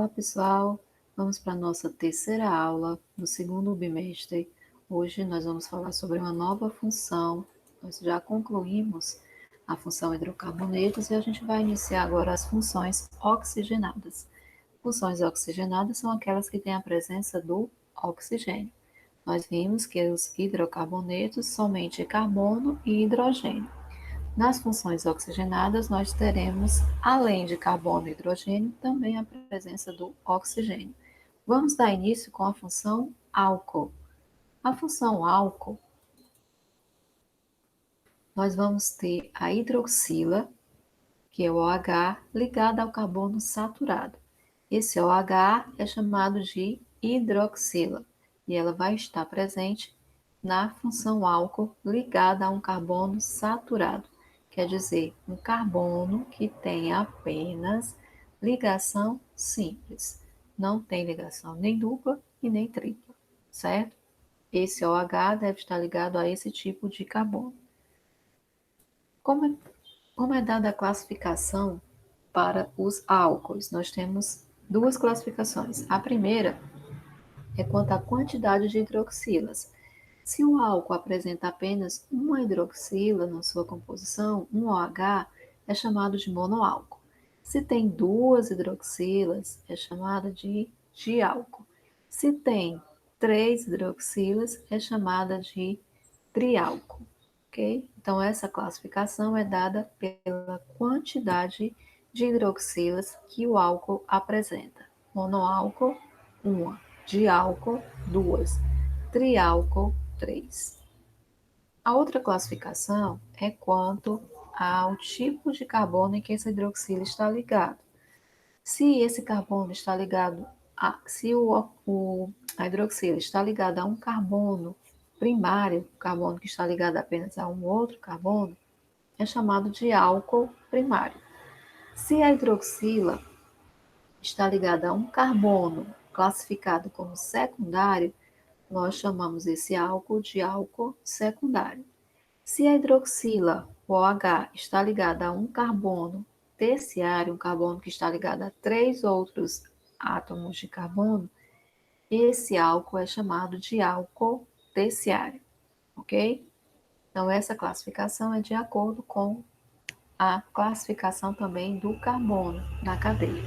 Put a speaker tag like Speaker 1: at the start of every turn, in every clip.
Speaker 1: Olá, pessoal! Vamos para a nossa terceira aula do segundo bimestre. Hoje nós vamos falar sobre uma nova função. Nós já concluímos a função hidrocarbonetos e a gente vai iniciar agora as funções oxigenadas. Funções oxigenadas são aquelas que têm a presença do oxigênio. Nós vimos que os hidrocarbonetos somente carbono e hidrogênio. Nas funções oxigenadas, nós teremos, além de carbono e hidrogênio, também a presença do oxigênio. Vamos dar início com a função álcool. A função álcool, nós vamos ter a hidroxila, que é o OH, ligada ao carbono saturado. Esse OH é chamado de hidroxila e ela vai estar presente na função álcool ligada a um carbono saturado. Quer dizer, um carbono que tem apenas ligação simples. Não tem ligação nem dupla e nem tripla, certo? Esse OH deve estar ligado a esse tipo de carbono. Como é dada a classificação para os álcoois? Nós temos duas classificações. A primeira é quanto à quantidade de hidroxilas. Se o álcool apresenta apenas uma hidroxila na sua composição, um OH, é chamado de monoálcool. Se tem duas hidroxilas, é chamada de diálcool. Se tem três hidroxilas, é chamada de triálcool. Ok? Então, essa classificação é dada pela quantidade de hidroxilas que o álcool apresenta. Monoálcool, 1. Diálcool, 2. Triálcool, 3. A outra classificação é quanto ao tipo de carbono em que essa hidroxila está ligado. Se esse carbono está ligado a hidroxila está ligada a um carbono primário, carbono que está ligado apenas a um outro carbono, é chamado de álcool primário. Se a hidroxila está ligada a um carbono classificado como secundário, nós chamamos esse álcool de álcool secundário. Se a hidroxila, o OH, está ligada a um carbono terciário, um carbono que está ligado a três outros átomos de carbono, esse álcool é chamado de álcool terciário, ok? Então, essa classificação é de acordo com a classificação também do carbono na cadeia.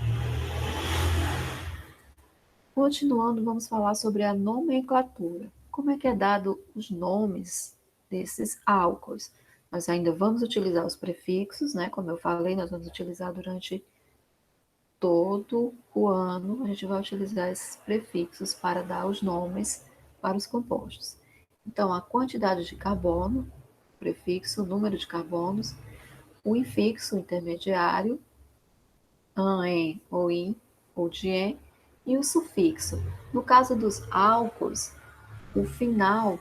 Speaker 1: Continuando, vamos falar sobre a nomenclatura. Como é que é dado os nomes desses álcoois? Nós ainda vamos utilizar os prefixos, né? Como eu falei, nós vamos utilizar durante todo o ano, a gente vai utilizar esses prefixos para dar os nomes para os compostos. Então, a quantidade de carbono, prefixo, número de carbonos, o infixo intermediário, an, en ou in, ou de en, e o sufixo. No caso dos álcools, o final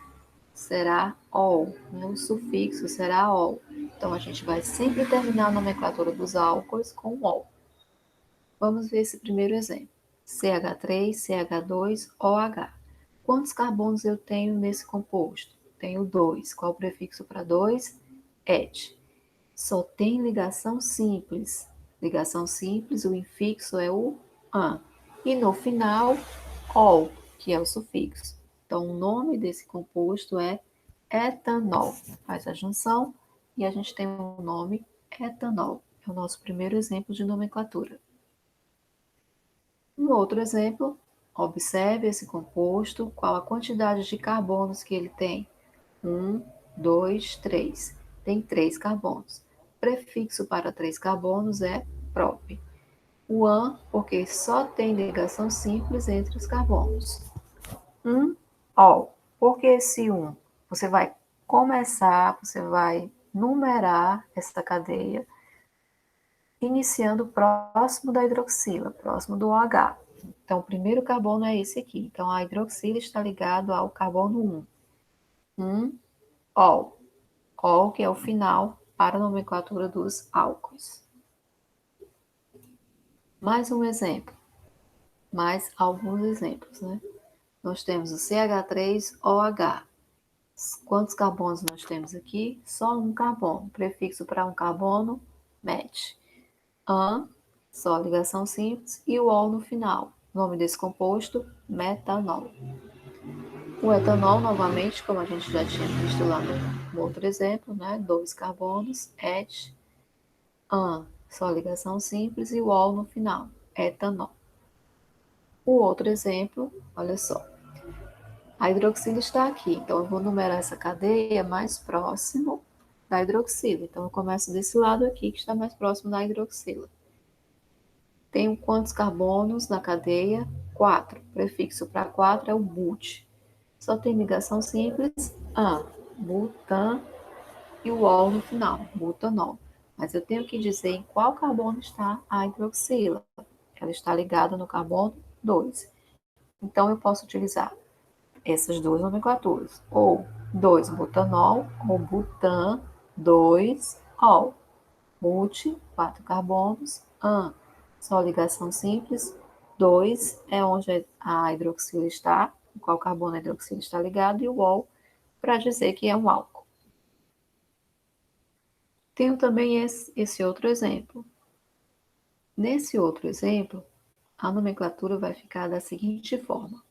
Speaker 1: será ol, né? O sufixo será ol. Então, a gente vai sempre terminar a nomenclatura dos álcools com ol. Vamos ver esse primeiro exemplo. CH3, CH2, OH. Quantos carbonos eu tenho nesse composto? Tenho 2. Qual o prefixo para 2? Et. Só tem ligação simples. Ligação simples, o infixo é o an. E no final, ol, que é o sufixo. Então, o nome desse composto é etanol. Faz a junção e a gente tem o nome etanol. É o nosso primeiro exemplo de nomenclatura. Um outro exemplo, observe esse composto, qual a quantidade de carbonos que ele tem. 1, 2, 3. Tem 3 carbonos. Prefixo para 3 carbonos é prop. O an, porque só tem ligação simples entre os carbonos. Ol. Por que esse 1? Você vai você vai numerar essa cadeia, iniciando próximo da hidroxila, próximo do OH. Então, o primeiro carbono é esse aqui. Então, a hidroxila está ligado ao carbono 1. Ol. Ol, que é o final para a nomenclatura dos álcoois. Mais um exemplo. Mais alguns exemplos, né? Nós temos o CH3OH. Quantos carbonos nós temos aqui? Só um carbono. Prefixo para um carbono, met. An, só ligação simples, e o ol no final. Nome desse composto, metanol. O etanol, novamente, como a gente já tinha visto lá no outro exemplo, né? 2 carbonos, et, an, só ligação simples, e o ol no final, etanol. O outro exemplo, olha só, a hidroxila está aqui, então eu vou numerar essa cadeia mais próximo da hidroxila. Então eu começo desse lado aqui, que está mais próximo da hidroxila. Tenho quantos carbonos na cadeia? 4. Prefixo para 4 é o but. Só tem ligação simples, an, butan e o ol no final, butanol. Mas eu tenho que dizer em qual carbono está a hidroxila. Ela está ligada no carbono 2. Então eu posso utilizar essas duas nomenclaturas, ou 2-butanol, ou butan 2-ol. But, 4 carbonos, an, só ligação simples, 2 é onde a hidroxila está, em qual carbono a hidroxila está ligado, e o ol para dizer que é um álcool. Tenho também esse outro exemplo. Nesse outro exemplo, a nomenclatura vai ficar da seguinte forma.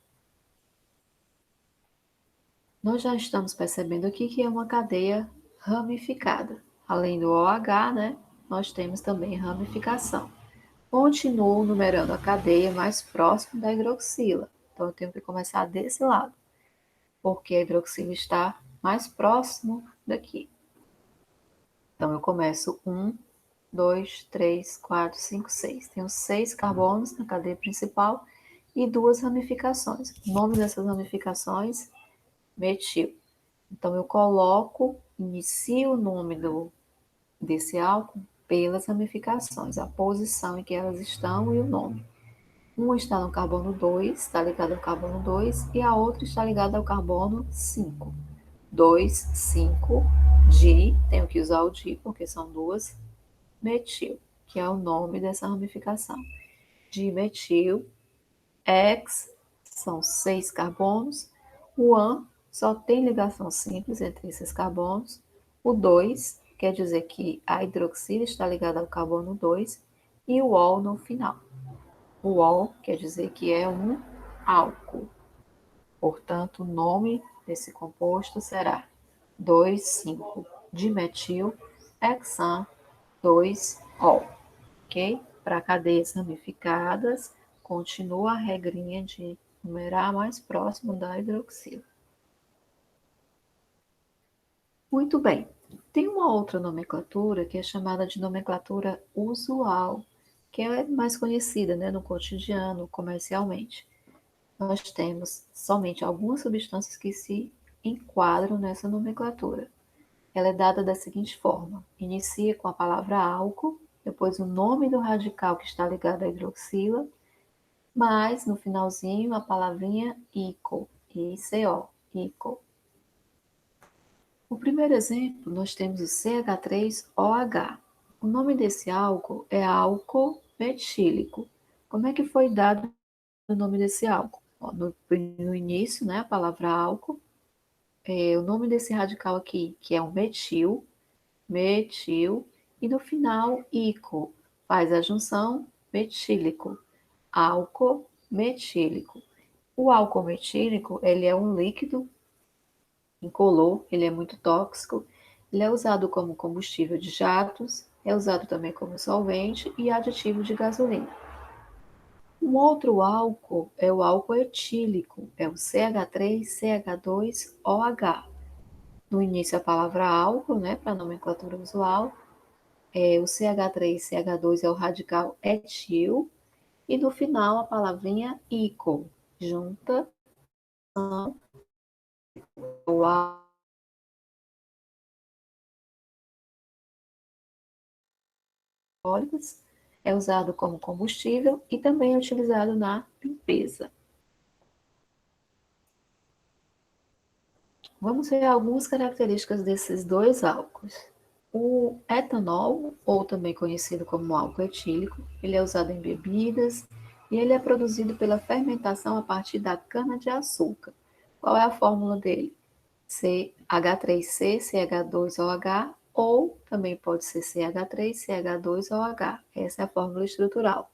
Speaker 1: Nós já estamos percebendo aqui que é uma cadeia ramificada. Além do OH, né, nós temos também ramificação. Continuo numerando a cadeia mais próxima da hidroxila. Então, eu tenho que começar desse lado, porque a hidroxila está mais próximo daqui. Então, eu começo 1, 2, 3, 4, 5, 6. Tenho 6 carbonos na cadeia principal e 2 ramificações. O nome dessas ramificações, metil. Então, eu inicio o nome desse álcool pelas ramificações, a posição em que elas estão e o nome. Uma está no carbono 2, está ligada ao carbono 2, e a outra está ligada ao carbono 5. 2, 5, di, tenho que usar o di porque são duas, metil, que é o nome dessa ramificação. Dimetil, X, são 6 carbonos, o an só tem ligação simples entre esses carbonos, o 2 quer dizer que a hidroxila está ligada ao carbono 2 e o ol no final. O ol quer dizer que é um álcool. Portanto, o nome desse composto será 2,5-dimetil hexan 2-ol. Ok? Para cadeias ramificadas, continua a regrinha de numerar mais próximo da hidroxila. Muito bem. Tem uma outra nomenclatura que é chamada de nomenclatura usual, que é mais conhecida, né, no cotidiano, comercialmente. Nós temos somente algumas substâncias que se enquadram nessa nomenclatura. Ela é dada da seguinte forma: inicia com a palavra álcool, depois o nome do radical que está ligado à hidroxila, mas no finalzinho a palavrinha ico, ICO, ico. O primeiro exemplo, nós temos o CH3OH. O nome desse álcool é álcool metílico. Como é que foi dado o nome desse álcool? No início, né, a palavra álcool, o nome desse radical aqui, que é um metil, e no final, ico, faz a junção metílico, álcool metílico. O álcool metílico, ele é um líquido incolor, ele é muito tóxico, ele é usado como combustível de jatos, é usado também como solvente e aditivo de gasolina. Um outro álcool é o álcool etílico, é o CH3CH2OH. No início a palavra álcool, né, para a nomenclatura usual, o CH3CH2 é o radical etil, e no final a palavrinha ico, junta o alcoólicos, é usado como combustível e também é utilizado na limpeza. Vamos ver algumas características desses dois álcools. O etanol, ou também conhecido como álcool etílico, ele é usado em bebidas e ele é produzido pela fermentação a partir da cana-de-açúcar. Qual é a fórmula dele? CH3C, CH2OH ou também pode ser CH3, CH2 ou H. Essa é a fórmula estrutural.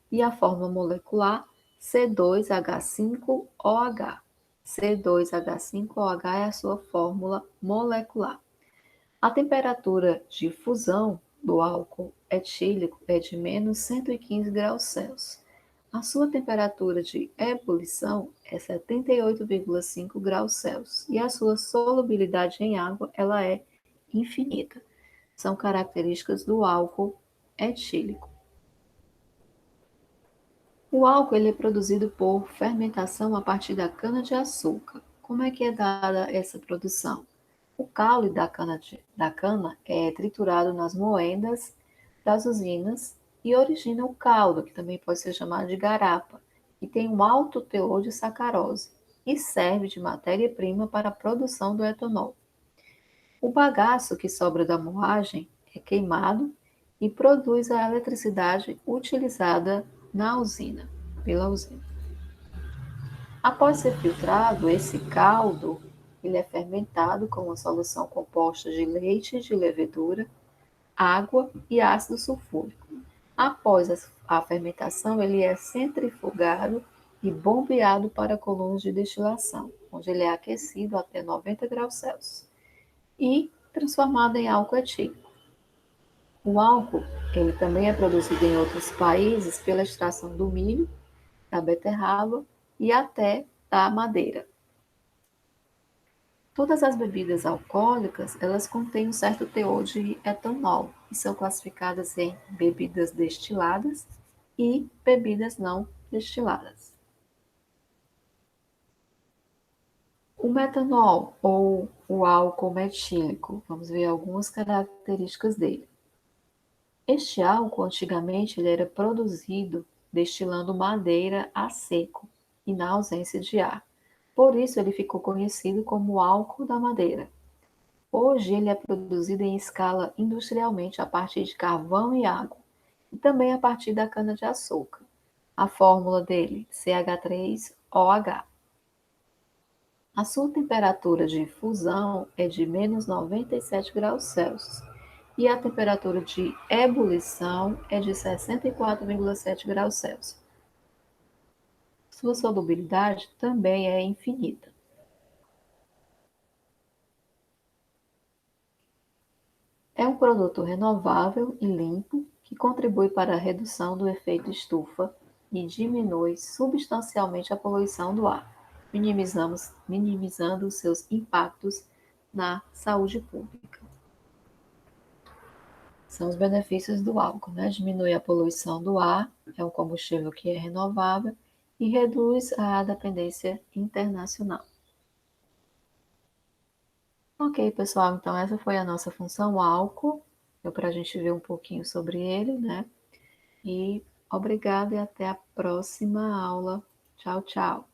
Speaker 1: E a fórmula molecular, C2H5OH. C2H5OH é a sua fórmula molecular. A temperatura de fusão do álcool etílico é de menos 115 graus Celsius. A sua temperatura de ebulição é 78,5 graus Celsius e a sua solubilidade em água ela é infinita. São características do álcool etílico. O álcool ele é produzido por fermentação a partir da cana-de-açúcar. Como é que é dada essa produção? O caule da cana é triturado nas moendas das usinas e origina o caldo, que também pode ser chamado de garapa, que tem um alto teor de sacarose e serve de matéria-prima para a produção do etanol. O bagaço que sobra da moagem é queimado e produz a eletricidade utilizada na usina, pela usina. Após ser filtrado, esse caldo ele é fermentado com uma solução composta de leite de levedura, água e ácido sulfúrico. Após a fermentação, ele é centrifugado e bombeado para colunas de destilação, onde ele é aquecido até 90 graus Celsius e transformado em álcool etílico. O álcool ele também é produzido em outros países pela extração do milho, da beterraba e até da madeira. Todas as bebidas alcoólicas, elas contêm um certo teor de etanol e são classificadas em bebidas destiladas e bebidas não destiladas. O metanol ou o álcool metílico, vamos ver algumas características dele. Este álcool, antigamente, ele era produzido destilando madeira a seco e na ausência de ar. Por isso, ele ficou conhecido como álcool da madeira. Hoje, ele é produzido em escala industrialmente a partir de carvão e água, e também a partir da cana-de-açúcar. A fórmula dele, CH3OH. A sua temperatura de fusão é de menos 97 graus Celsius e a temperatura de ebulição é de 64,7 graus Celsius. Sua solubilidade também é infinita. É um produto renovável e limpo que contribui para a redução do efeito estufa e diminui substancialmente a poluição do ar, minimizando seus impactos na saúde pública. São os benefícios do álcool, né? Diminui a poluição do ar, é um combustível que é renovável e reduz a dependência internacional. Ok, pessoal, então essa foi a nossa função álcool. Deu para a gente ver um pouquinho sobre ele, né? E obrigada e até a próxima aula. Tchau, tchau.